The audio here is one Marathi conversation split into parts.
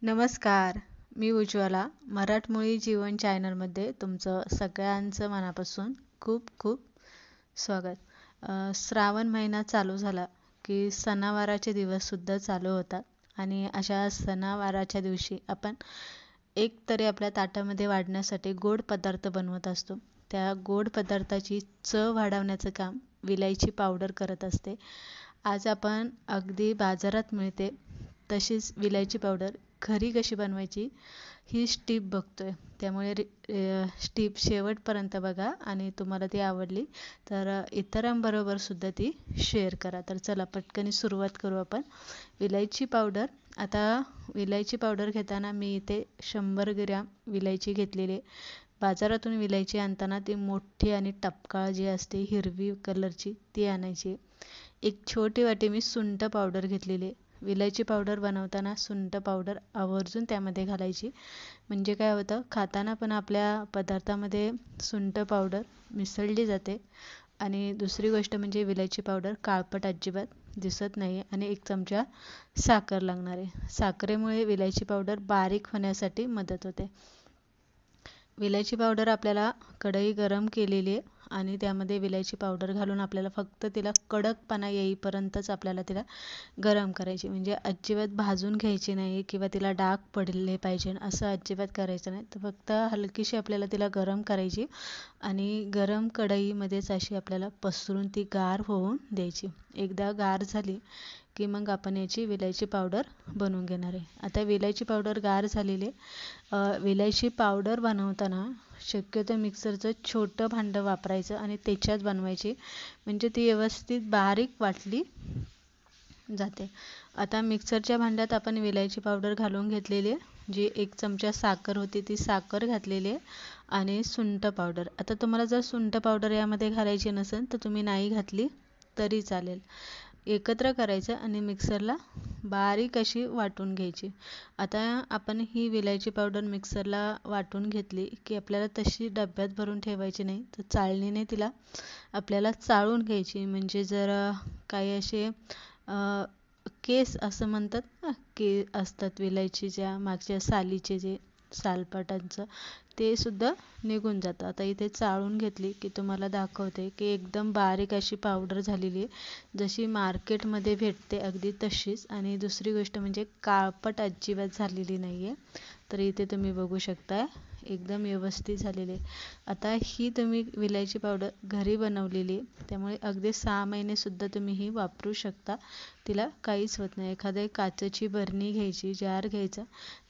नमस्कार, मी उज्ज्वला. मराठमोळी जीवन चॅनलमध्ये तुमचं सगळ्यांचं मनापासून खूप खूप स्वागत. श्रावण महिना चालू झाला की सणावाराचे दिवससुद्धा चालू होतात आणि अशा सणावाराच्या दिवशी आपण एक तरी आपल्या ताटामध्ये वाढण्यासाठी गोड पदार्थ बनवत असतो. त्या गोड पदार्थाची चव वाढवण्याचं काम विलायची पावडर करत असते. आज आपण अगदी बाजारात मिळते तशीच विलायची पावडर घरी कशी बनवायची ही स्टीप बघतोय. त्यामुळे स्टीप शेवटपर्यंत बघा आणि तुम्हाला ती आवडली तर इतरांबरोबर सुद्धा ती शेअर करा. तर चला पटकन सुरुवात करू आपण. विलायची पावडर. आता विलायची पावडर घेताना मी इथे 100 ग्रॅम विलायची घेतलेली. बाजारातून विलायची आणताना ती मोठी आणि टपकाळ जी असते हिरवी कलरची ती आणायची. एक छोटी वाटी मी सुंठ पावडर घेतलेली. विलायची पावडर बनवताना सुंठ पावडर आवर्जून त्यामध्ये घालायची. म्हणजे काय होतं, खाताना पण आपल्या पदार्थामध्ये सुंठ पावडर मिसळली जाते. आणि दुसरी गोष्ट म्हणजे विलायची पावडर काळपट अजिबात दिसत नाही. आणि 1 चमचा साखर लागणार आहे. साखरेमुळे विलायची पावडर बारीक होण्यासाठी मदत होते. विलायची पावडर आपल्याला कढई गरम केलेली आहे आणि त्यामध्ये विलायची पावडर घालून आपल्याला फक्त तिला कडकपणा येईपर्यंतच आपल्याला तिला गरम करायची. म्हणजे अजिबात भाजून घ्यायची नाही किंवा तिला डाग पडले पाहिजे असं अजिबात करायचं नाही. तर फक्त हलकीशी आपल्याला तिला गरम करायची आणि गरम कढईमध्येच अशी आपल्याला पसरून ती गार होऊन द्यायची. एकदा गार झाली की मग आपण याची विलायची पावडर बनवून घेणार आहे. आता विलायची पावडर गार झालेली. विलायची पावडर बनवताना शक्यतो मिक्सरचं छोटं भांडं वापरायचं आणि त्याच्यात बनवायची. म्हणजे ती व्यवस्थित बारीक वाटली जाते. आता मिक्सरच्या भांड्यात आपण विलायची पावडर घालून घेतलेली आहे. जी 1 चमचा साखर होती ती साखर घातलेली आहे आणि सुंठ पावडर. आता तुम्हाला जर सुंठ पावडर यामध्ये घालायची नसेल तर तुम्ही नाही घातली तरी चालेल. एकत्र करायचं आणि मिक्सरला बारीक अशी वाटून घ्यायची. आता आपण ही विलायची पावडर मिक्सरला वाटून घेतली की आपल्याला तशी डब्यात भरून ठेवायची नाही, तर चाळणीने तिला आपल्याला चाळून घ्यायची. म्हणजे जर काही असे केस असं म्हणतात ना, के असतात विलायचीच्या मागच्या सालीचे जे सालपाटांचं ते सुद्धा निघून जातं. आता इथे चाळून घेतली की तुम्हाला दाखवते की एकदम बारीक अशी पावडर झालेली आहे. जशी मार्केटमध्ये भेटते अगदी तशीच. आणि दुसरी गोष्ट म्हणजे काळपट अजिबात झालेली नाही आहे. तर इथे तुम्ही बघू शकता एकदम व्यवस्थित झालेली आहे. आता ही तुम्ही विलायची पावडर घरी बनवलेली त्यामुळे अगदी 6 महिनेसुद्धा तुम्ही ही वापरू शकता. तिला काहीच होत नाही. एखादी काचेची बरणी घ्यायची, जार घ्यायचा,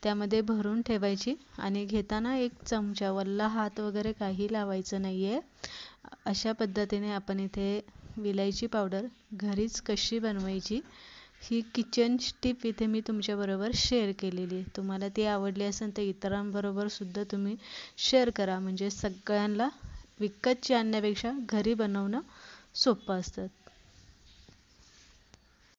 त्यामध्ये भरून ठेवायची आणि घेताना 1 चमचा वल्ला हात वगैरे काही लावायचं नाही आहे. अशा पद्धतीने आपण इथे विलायची पावडर घरीच कशी बनवायची ही किचन टिप इथे मी तुमच्याबरोबर शेअर केलेली आहे. तुम्हाला ती आवडली असेल तर इतरांबरोबर सुद्धा तुम्ही शेअर करा. म्हणजे सगळ्यांना विकतची आणण्यापेक्षा घरी बनवणं सोपं असतं.